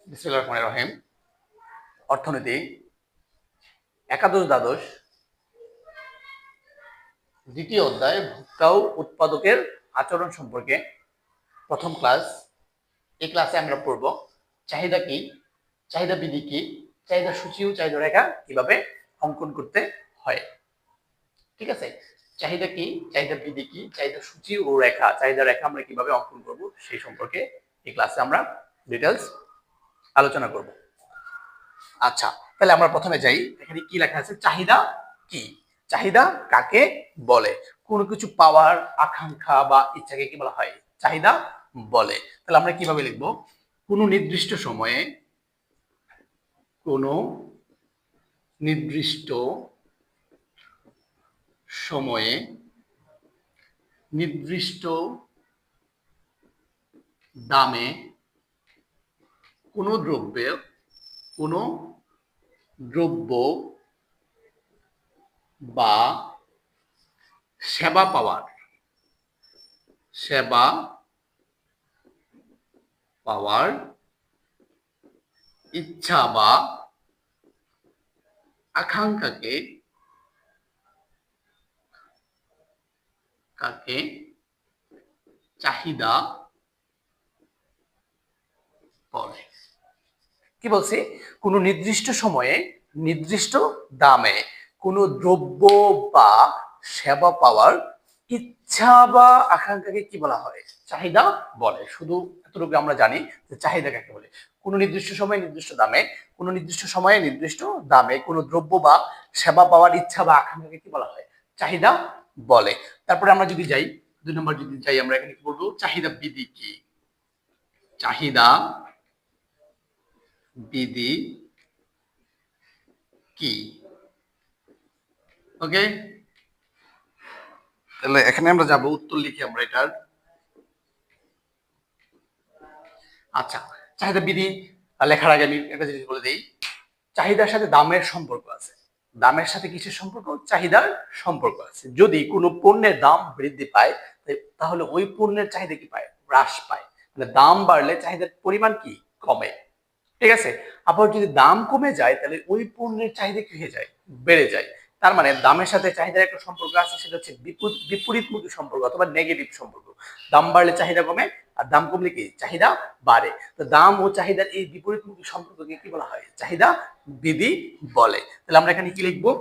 বিসমিল্লাহির রহমানির রহিম। অর্থনীতি একাদশ দ্বাদশ দ্বিতীয় অধ্যায় ভোক্তা ও উৎপাদকের আচরণ সম্পর্কে প্রথম ক্লাস। এই ক্লাসে আমরা পড়ব চাহিদা কি, চাহিদা বিধি কি, চাহিদা সূচি ও চাহিদা রেখা কিভাবে অঙ্কন করতে হয়। ঠিক আছে, চাহিদা কি, চাহিদা বিধি কি, চাহিদা সূচি ও রেখা, চাহিদা রেখা আমরা কিভাবে অঙ্কন করব সেই সম্পর্কে এই ক্লাসে আমরা ডিটেলস আলোচনা করব। আচ্ছা, তাহলে আমরা প্রথমে যাই। এখানে কি লেখা আছে? চাহিদা কি, চাহিদা কাকে বলে? কোনো কিছু পাওয়ার আকাঙ্ক্ষা বা ইচ্ছাকে কি বলা হয়? চাহিদা বলে। তাহলে আমরা কিভাবে লিখব? কোনো নির্দিষ্ট সময়ে, কোনো নির্দিষ্ট সময়ে নির্দিষ্ট দামে কোনো দ্রব্য বা সেবা পাওয়ার ইচ্ছা বা আকাঙ্ক্ষাকে চাহিদা বলে। কি বলছি? কোনো নির্দিষ্ট সময়ে নির্দিষ্ট দামে কোনো দ্রব্য বা সেবা পাওয়ার ইচ্ছা বা আকাঙ্ক্ষাকে কি বলা হয়? চাহিদা বলে। শুধু এতটুকু আমরা জানি যে চাহিদা কাকে বলে। কোনো নির্দিষ্ট সময়ে নির্দিষ্ট দামে, কোনো নির্দিষ্ট সময়ে নির্দিষ্ট দামে কোনো দ্রব্য বা সেবা পাওয়ার ইচ্ছা বা আকাঙ্ক্ষাকে কি বলা হয়? চাহিদা বলে। তারপরে আমরা যদি যাই 2 নম্বর, যদি যাই আমরা এখানে কি বলবো? চাহিদা বিধি কি, চাহিদা বিধি কি। ওকে, তাহলে এখানে আমরা যাব, উত্তর লিখি আমরা এটার। আচ্ছা, চাহিদা বিধি লেখার আগে আমি একটা জিনিস বলে দিই। চাহিদার সাথে দামের সম্পর্ক আছে। দামের সাথে কিসের সম্পর্ক? চাহিদার সম্পর্ক আছে। যদি কোনো পণ্যের দাম বৃদ্ধি পায় তাহলে ওই পণ্যের চাহিদা কি পায়? হ্রাস পায়। মানে দাম বাড়লে চাহিদার পরিমাণ কি কমে। ঠিক আছে, আবার যদি দাম কমে যায় তাহলে ওই পণ্যের চাহিদা কি হয়ে যায়? বেড়ে যায়। তার মানে দামের সাথে চাহিদার একটা সম্পর্ক আছে, সেটা হচ্ছে বিপরীতমুখী সম্পর্ক অথবা নেগেটিভ সম্পর্ক। দাম বাড়লে চাহিদা কমে, আর দাম কমলে কি চাহিদা বাড়ে। তো দাম ও চাহিদার এই বিপরীতমুখী সম্পর্ককে কি বলা হয়? চাহিদা বিধি বলে। তাহলে আমরা এখানে কি লিখবো?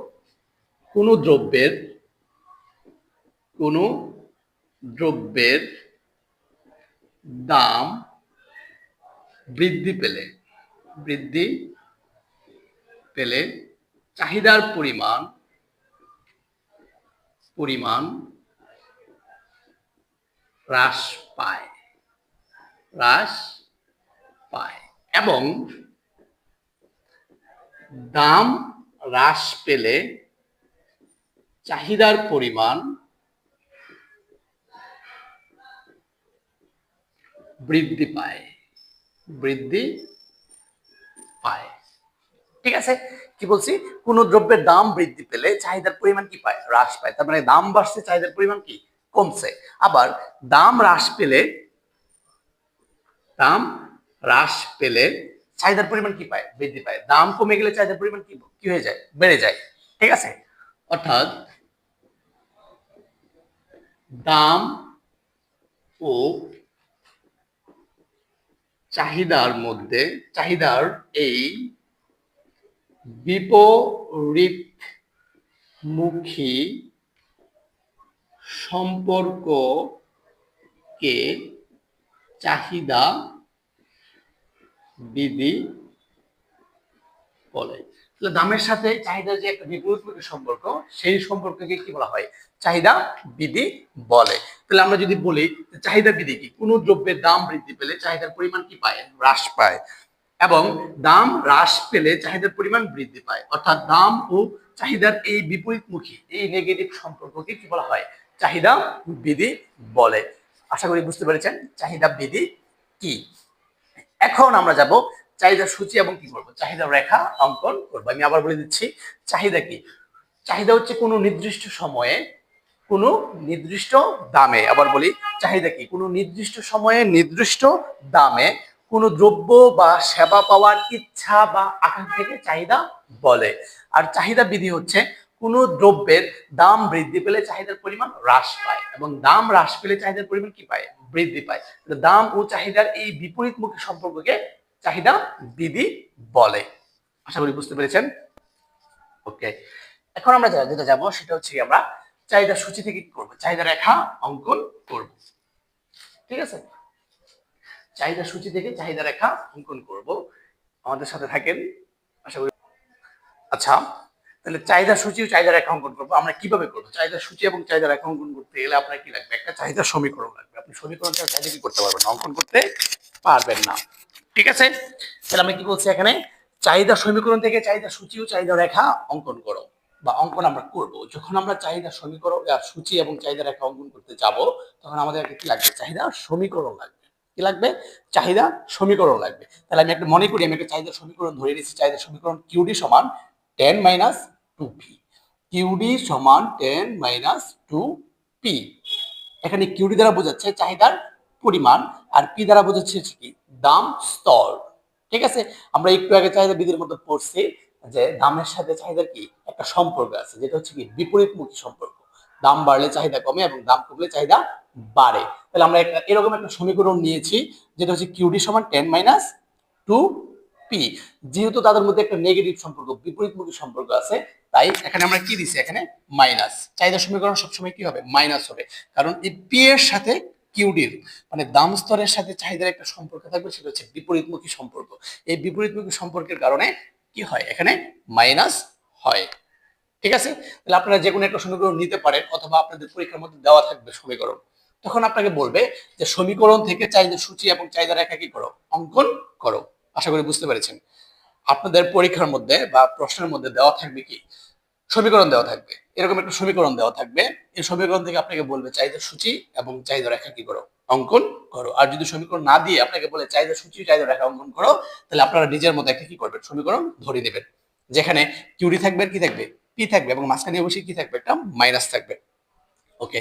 কোনো দ্রব্যের দাম বৃদ্ধি পেলে চাহিদার পরিমাণ হ্রাস পায় এবং দাম হ্রাস পেলে চাহিদার পরিমাণ বৃদ্ধি পায়। ঠিক আছে, কি বলছি? কোন দ্রব্যের দাম বৃদ্ধি পেলে চাহিদার পরিমাণ কি পায়? হ্রাস পায়। তার মানে দাম বাড়ছে, চাহিদার পরিমাণ কি কমছে। আবার দাম হ্রাস পেলে চাহিদার পরিমাণ কি পায়? বৃদ্ধি পায়। দাম কমে গেলে চাহিদার পরিমাণ কি হয়ে যায়? বেড়ে যায়। ঠিক আছে, অর্থাৎ দাম ও চাহিদার এই বিপরীতমুখী সম্পর্ককে চাহিদা বিধি বলে। দামের সাথে চাহিদার যে একটা বিপরীতমুখী সম্পর্ক, সেই সম্পর্ককে কি বলা হয়? চাহিদা বিধি বলে। তাহলে আমরা যদি বলি চাহিদা বিধি কি? কোন দ্রব্যের দাম বৃদ্ধি পেলে চাহিদার পরিমাণ কি পায়? হ্রাস পায়। এবং দাম হ্রাস পেলে চাহিদার পরিমাণ বৃদ্ধি পায়। অর্থাৎ দাম ও চাহিদার এই বিপরীতমুখী, এই নেগেটিভ সম্পর্ককে কি বলা হয়? চাহিদা বিধি বলে। আশা করি বুঝতে পেরেছেন চাহিদা বিধি কি। এখন আমরা যাব চাহিদা সূচি এবং কি করবো? চাহিদা রেখা অঙ্কন করবো। আমি আবার বলে দিচ্ছি, চাহিদা কি? চাহিদা হচ্ছে কোনো নির্দিষ্ট সময়ে কোনো নির্দিষ্ট দামে। আবার বলি, চাহিদা কি? কোনো নির্দিষ্ট সময়ে নির্দিষ্ট দামে কোনো দ্রব্য বা সেবা পাওয়ার ইচ্ছা বা আকাঙ্ক্ষাকে চাহিদা বলে। আর চাহিদা বিধি হচ্ছে কোনো দ্রব্যের দাম বৃদ্ধি পেলে চাহিদার পরিমাণ হ্রাস পায় এবং দাম হ্রাস পেলে চাহিদার পরিমাণ কি পায়, বৃদ্ধি পায়। দাম ও চাহিদার এই বিপরীতমুখী সম্পর্ককে চাহিদা বিধি বলে। আশা করি বুঝতে পেরেছেন। ওকে, এখন আমরা যেটা যাবো সেটা হচ্ছে আমরা চাহিদা সূচি থেকে কি করবো, চাহিদা রেখা অঙ্কন করব। ঠিক আছে, চাহিদা সূচি থেকে চাহিদা রেখা অঙ্কন করব। আমাদের সাথে থাকেন, আশা করি। আচ্ছা, তাহলে চাহিদা সূচি ও চাহিদা রেখা অঙ্কন করবো। আমরা কিভাবে করবো? চাহিদা সূচি এবং চাহিদা রেখা অঙ্কন করতে গেলে আপনার কি লাগবে? একটা চাহিদা সমীকরণ লাগবে। আপনি সমীকরণ ছাড়া চাহিদা কি করতে পারবেন না, অঙ্কন করতে পারবেন না। ঠিক আছে, তাহলে আমি কি বলছি এখানে, চাহিদা সমীকরণ থেকে চাহিদা সূচি ও চাহিদা রেখা অঙ্কন করো বা অঙ্কন আমরা করব। যখন আমরা চাহিদা সমীকরণ সূচি এবং চাহিদা রেখা অঙ্কন করতে যাব, তখন আমাদের কি লাগবে? চাহিদা সমীকরণ লাগবে। কি লাগবে? চাহিদা সমীকরণ লাগবে। তাহলে আমি একটা মনে করি, আমি একটা চাহিদা সমীকরণ ধরে নিচ্ছি। চাহিদা সমীকরণ কিউডি সমান 10 মাইনাস 2পি। কিউডি সমান 10 মাইনাস 2পি। এখানে কিউডি দ্বারা বোঝাচ্ছে চাহিদার পরিমাণ, আর পি দ্বারা বোঝাচ্ছে কি, দাম স্তর। ঠিক আছে, আমরা একটু আগে চাহিদা বিধির মধ্যে পড়ছি যে দামের সাথে চাহিদার কি একটা সম্পর্ক আছে, যেটা হচ্ছে কি বিপরীতমুখী সম্পর্ক। দাম বাড়লে চাহিদা কমে এবং দাম কমলে চাহিদা বাড়ে। তাহলে আমরা এরকম একটা সমীকরণ নিয়েছি, যেটা হচ্ছে কিউডি সমান 10 মাইনাস 2পি। যেহেতু তাদের মধ্যে একটা নেগেটিভ সম্পর্ক, বিপরীতমুখী সম্পর্ক আছে, তাই এখানে আমরা কি দিছি, এখানে মাইনাস। চাহিদা সমীকরণ সবসময় কি হবে? মাইনাস হবে। কারণ এই পি এর সাথে কিউডির মানে দাম স্তরের সাথে চাহিদার একটা সম্পর্ক থাকবে, সেটা হচ্ছে বিপরীতমুখী সম্পর্ক। এই বিপরীতমুখী সম্পর্কের কারণে কি হয়, এখানে মাইনাস হয়। ঠিক আছে, তাহলে আপনারা যে কোনো একটা সমীকরণ নিতে পারেন, অথবা আপনাদের পরীক্ষার মধ্যে দেওয়া থাকবে সমীকরণ। তখন আপনাকে বলবে যে সমীকরণ থেকে চাহিদা সূচি এবং চাহিদা রেখা কি করো, অঙ্কন করো। আশা করি বুঝতে পেরেছেন। আপনাদের পরীক্ষার মধ্যে বা প্রশ্নের মধ্যে দেওয়া থাকবে কি, সমীকরণ দেওয়া থাকবে। এরকম একটা সমীকরণ দেওয়া থাকবে, এই সমীকরণ থেকে আপনাকে বলবে চাহিদা সূচি এবং চাহিদা রেখা কি করো, অঙ্কন করো। আর যদি সমীকরণ না দিয়ে আপনাকে বলে চাহিদা সূচি চাহিদা রেখা অঙ্কন করো, তাহলে আপনারা নিজের মতো একটা কি করবেন, সমীকরণ ধরে নেবেন, যেখানে কিউডি থাকবে, কি থাকবে, পি থাকবে, এবং মাঝখানে অবশ্যই কি থাকবে, একটা মাইনাস থাকবে। ওকে,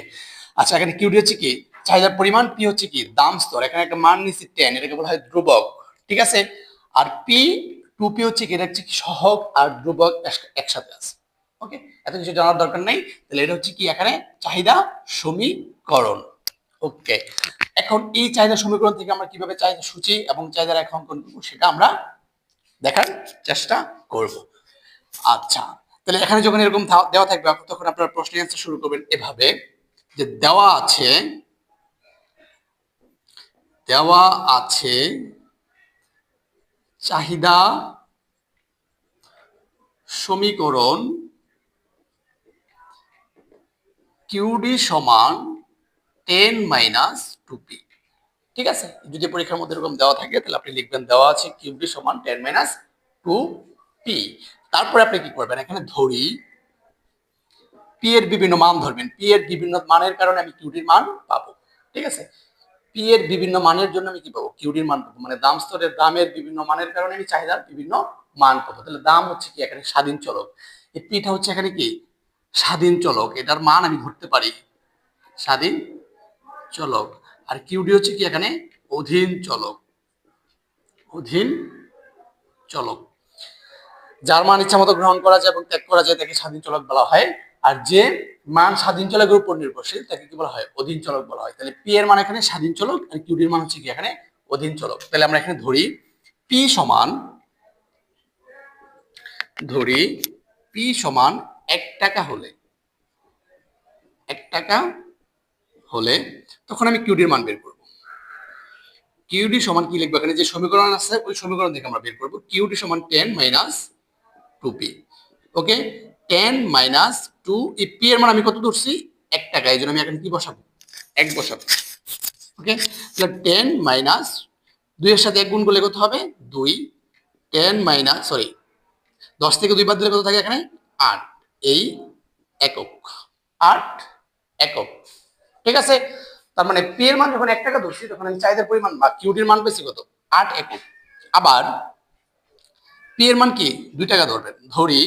আচ্ছা, এখানে কিউডি হচ্ছে কি চাহিদার পরিমাণ, পি হচ্ছে কি দাম স্তর। এখানে একটা মান নিচ্ছি 10, এটাকে বলা হয় ধ্রুবক। ঠিক আছে, আর পি 2পি হচ্ছে কি, এটা হচ্ছে কি সহগ আর ধ্রুবক একসাথে আছে। ওকে, এত কিছু জানার দরকার নাই। তাহলে এটা হচ্ছে কি এখানে চাহিদা সমীকরণ। ওকে, এখন এই চাহিদা সমীকরণ থেকে আমরা কিভাবে চাহিদা সূচি এবং চাহিদা রেখা অঙ্কন করবো সেটা আমরা দেখার চেষ্টা করব। আচ্ছা, তাহলে এখানে যখন এরকম দেওয়া থাকবে, তখন আপনারা প্রশ্নের অ্যান্সার শুরু করবেন এভাবে যে দেওয়া আছে চাহিদা সমীকরণ কিউডি সমান 10 মাইনাস 2পি। ঠিক আছে, যদি পরীক্ষার মধ্যে এরকম দেওয়া থাকে, তাহলে আপনি লিখবেন দেওয়া আছে কিউডি সমান 10 মাইনাস 2পি। তারপরে আপনি কি করবেন, এখানে ধরি পি এর বিভিন্ন মান ধরবেন। পি এর বিভিন্ন মানের কারণে আমি কিউডির মান পাবো। ঠিক আছে, পি এর বিভিন্ন মানের জন্য আমি কি পাবো, কিউডির মান পাবো। মানে দাম স্তরের দামের বিভিন্ন মানের কারণে আমি চাহিদার বিভিন্ন মান পাবো। তাহলে দাম হচ্ছে কি এখানে স্বাধীন চলক, এই পিটা হচ্ছে এখানে কি স্বাধীন চলক, এটার মান আমি ধরতে পারি স্বাধীন চলক। আর কিউডি হচ্ছে কি এখানে অধীন চলক, অধীন চলক। যার মান ইচ্ছা মতো গ্রহণ করা যায় এবং ত্যাগ করা যায় তাকে স্বাধীন চলক বলা হয়। আর যে মান স্বাধীন চলকের উপর নির্ভরশীল তাকে কি বলা হয়, অধীন চলক বলা হয়। তাহলে পি এর মান এখানে স্বাধীন চলক, আর কিউডির মান হচ্ছে কি এখানে অধীন চলক। তাহলে আমরা এখানে পি সমান ধরি পি সমান 1 টাকা হলে, 1 টাকা হলে তখন আমি কিউডির মান বের করব। কিউডি সমান কি লিখবো, এখানে যে সমীকরণ আছে ওই সমীকরণ থেকে আমরা বের করবো। কিউডি সমান 10 মাইনাস 2পি। ওকে, 10 মাইনাস 2, এই পি এর মান আমি কত ধরছি, 1 টাকা, এই জন্য আমি এখানে কি বসাবো, 1 বসাবো। ওকে, তাহলে 10 মাইনাস 2 এর সাথে 1 গুণ করলে কত হবে, 2। 10 মাইনাস 10 থেকে 2 বাদ দিলে কত থাকে এখানে, 8। এই একক, 8 একক। ঠিক আছে, তার মানে পি এর মান যখন 1 টাকা ধরছি, তখন আমি চাহিদার পরিমাণ বা কিউডির মান পেয়েছি কত, 8 একক। আবার পি এর মান কি 2 টাকা ধরবেন, ধরি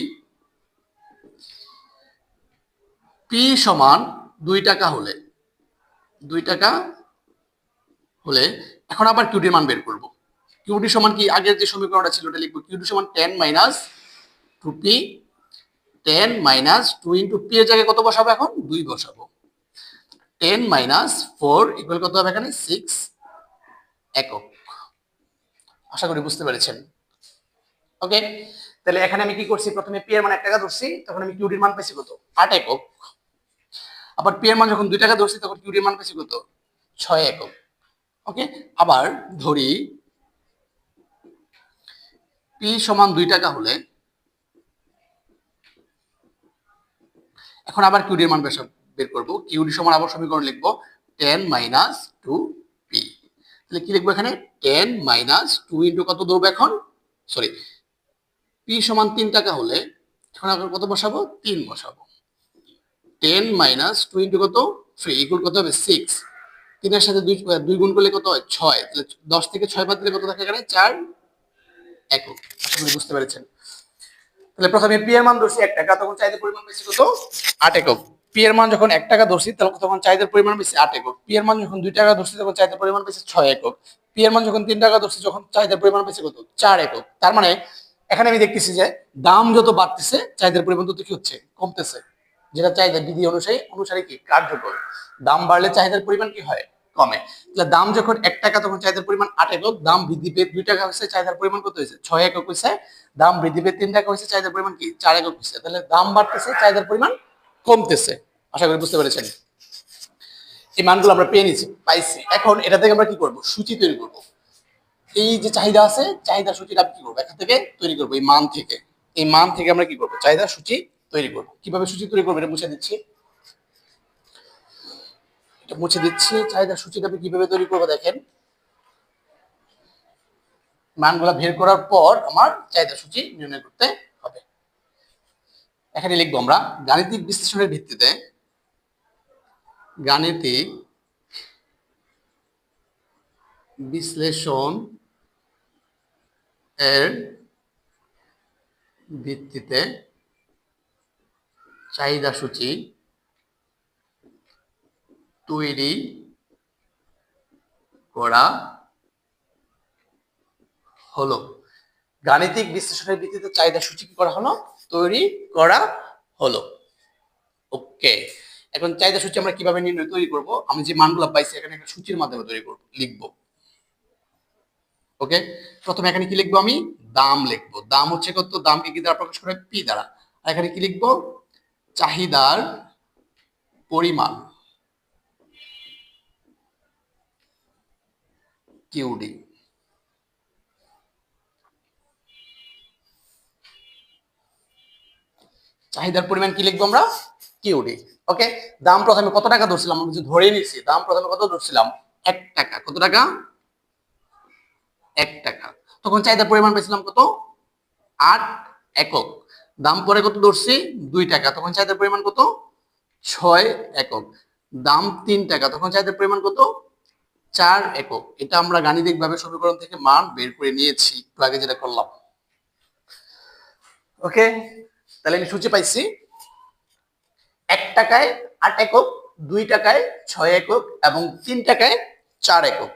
পি সমান 2 টাকা হলে, 2 টাকা হলে এখন আবার কিউডির মান বের করব। কিউডি সমান কি আগের যে সমীকরণটা ছিল ওটা লিখবো কিউডি সমান 10 minus 2p 10 minus 2 into P এর জায়গায় কত বসাবো এখন 2 বসাবো 10 মাইনাস 4 ইকুয়াল কত হবে এখানে 6 একক। আশা করি বুঝতে পেরেছেন। ওকে, তাহলে এখানে আমি কি করছি, প্রথমে পি এর মান 1 টাকা ধরছি, তখন আমি কিউডির মান পেয়েছি কত 8 একক। আবার পি এর মান যখন 2 টাকা ধরছি তখন কিউডির মান পেয়েছি কত 6 একক। ওকে, আবার ধরি পি সমান 2 টাকা হলে এখন আবার কিউডির মান বের করবো। কিউডি সমান আবার সমীকরণ লিখবো 10 মাইনাস 2p। তাহলে কি লিখবো এখানে 10 মাইনাস 2 ইন্টু কত ধরবো এখন, সরি পি সমান 3 টাকা হলে এখন আবার কত বসাবো 3 বসাবো। 10 মাইনাস 2 ইন্টু কত 3 ইকুয়াল কত হবে 6। 3 এর সাথে 2 গুণ করলে কত হয় 6। তাহলে 10 থেকে 6 বাদ দিলে কত থাকে এখানে 4 একক। আশা করি বুঝতে পেরেছেন। তাহলে প্রথমে পি এর মান ধরছি 1 টাকা, তখন চাহিদার পরিমাণ বেশি কত 8 একক। পি এর মান যখন 1 টাকা ধরছি তখন চাহিদার পরিমাণ বেশি 8 একক। পি এর মান যখন 2 টাকা ধরছি তখন চাহিদার পরিমাণ বেশি 6 একক। পি এর মান যখন 3 টাকা ধরছি যখন চাহিদার পরিমাণ বেশি কত 4 একক। তার মানে এখানে আমি দেখতেছি যে দাম যত বাড়তেছে চাহিদার পরিমাণ তত কি হচ্ছে কমতেছে, যেটা চাহিদা বিধি অনুসারে কি কার্যকর। দাম বাড়লে চাহিদার পরিমাণ কি হয় কমে। তাহলে দাম যখন 1 টাকা তখন চাহিদার পরিমাণ 8 একক, দাম বৃদ্ধি পেয়ে 2 টাকা হয়েছে চাহিদার পরিমাণ কত হয়েছে 6 একক হয়েছে, দাম বৃদ্ধি পেয়ে 3 টাকা হয়েছে চাহিদার পরিমাণ কি 4 একক হয়েছে। তাহলে দাম বাড়তেছে চাহিদার পরিমাণ কমতেছে। আশা করি বুঝতে পেরেছেন। এই মানগুলো আমরা পেয়ে নিয়েছি পাইছি। এখন এটা থেকে আমরা কি করব সূচি তৈরি করব। এই যে চাহিদা আছে চাহিদা সূচিটা কি করব এখান থেকে তৈরি করব। এই মান থেকে আমরা কি করব চাহিদা সূচি তৈরি করব। কিভাবে সূচি তৈরি করব এটা মুছে দিচ্ছি, চাহিদা সূচিটা আমি কিভাবে তৈরি করব দেখেন। মানগুলো বের করার পর আমার চাহিদা সূচি নির্ণয় করতে হবে। এখানে লিখবো আমরা গাণিতিক বিশ্লেষণের ভিত্তিতে চাহিদা সূচি তৈরি করা হলো। গাণিতিক বিশ্লেষণের ভিত্তিতে চাহিদা সূচি কি করা হলো তৈরি করা হলো। ওকে, এখন চাহিদা সূচি আমরা কিভাবে তৈরি করব, আমি যে মানগুলো পাইছি এখানে একটা সূচির মাধ্যমে তৈরি করব লিখবো। ওকে, প্রথমে এখানে কি লিখবো আমি দাম লিখবো। দাম হচ্ছে কত, দামকে কি দ্বারা প্রকাশ করে পি দ্বারা। আর এখানে কি লিখবো চাহিদার পরিমাণ কিউডি। চাহিদার পরিমাণ কি লিখবো আমরা কিউডি। ওকে, দাম প্রথমে কত টাকা ধরছিলাম আমরা ধরে নিচ্ছি, দাম প্রথমে কত ধরছিলাম 1 টাকা। কত টাকা 1 টাকা। তখন চাহিদার পরিমাণ পেয়েছিলাম কত 8 একক। দাম পরে কত ধরছি 2 টাকা, তখন চাহিদার পরিমাণ কত 6 একক। দাম 3 টাকা, তখন চাহিদার পরিমাণ কত 4 একক। এটা আমরা গাণিতিক ভাবে সমীকরণ থেকে মান বের করে নিয়েছি একটু আগে যেটা করলাম। ওকে, তাহলে আমি সূচি পাইছি 1 টাকায় 8 একক, 2 টাকায় 6 একক এবং 3 টাকায় 4 একক।